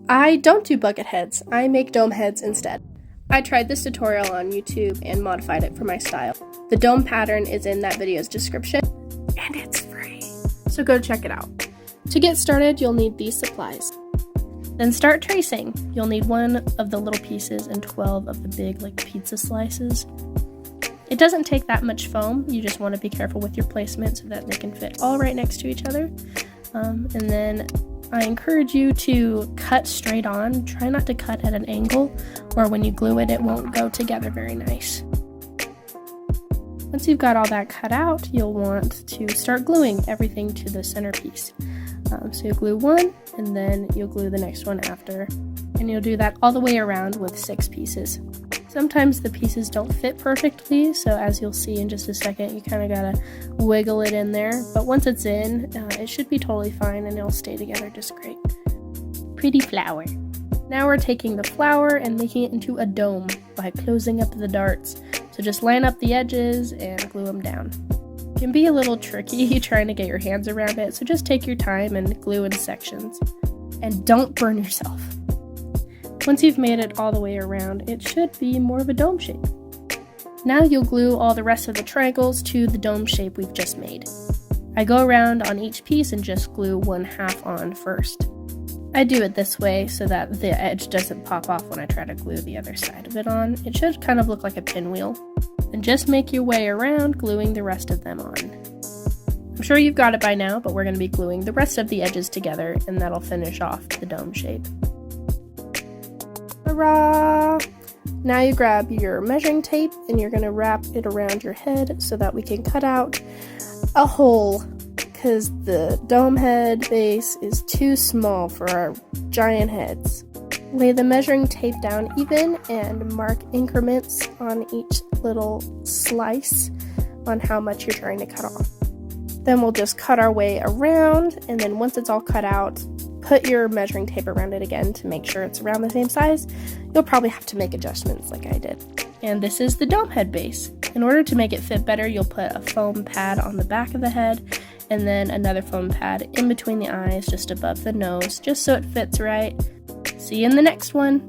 I don't do bucket heads, I make dome heads instead. I tried this tutorial on YouTube and modified it for my style. The dome pattern is in that video's description, and it's free, so go check it out. To get started, you'll need these supplies. Then start tracing. You'll need one of the little pieces and 12 of the big, like, pizza slices. It doesn't take that much foam, you just want to be careful with your placement so that they can fit all right next to each other. And then I encourage you to cut straight on. Try not to cut at an angle, or when you glue it, it won't go together very nice. Once you've got all that cut out, you'll want to start gluing everything to the centerpiece. So you'll glue one, and then you'll glue the next one after, and you'll do that all the way around with 6 pieces. Sometimes the pieces don't fit perfectly, so as you'll see in just a second, you kind of gotta wiggle it in there, but once it's in, it should be totally fine and it'll stay together just great. Pretty flower. Now we're taking the flower and making it into a dome by closing up the darts. So just line up the edges and glue them down. It can be a little tricky trying to get your hands around it, so just take your time and glue in sections. And don't burn yourself. Once you've made it all the way around, it should be more of a dome shape. Now you'll glue all the rest of the triangles to the dome shape we've just made. I go around on each piece and just glue 1/2 on first. I do it this way so that the edge doesn't pop off when I try to glue the other side of it on. It should kind of look like a pinwheel. And just make your way around, gluing the rest of them on. I'm sure you've got it by now, but we're going to be gluing the rest of the edges together, and that'll finish off the dome shape. Hurrah! Now you grab your measuring tape and you're going to wrap it around your head so that we can cut out a hole, because the dome head base is too small for our giant heads. Lay the measuring tape down even and mark increments on each little slice on how much you're trying to cut off. Then we'll just cut our way around, and then once it's all cut out, put your measuring tape around it again to make sure it's around the same size. You'll probably have to make adjustments like I did. And this is the dome head base. In order to make it fit better, you'll put a foam pad on the back of the head, and then another foam pad in between the eyes, just above the nose, just so it fits right. See you in the next one.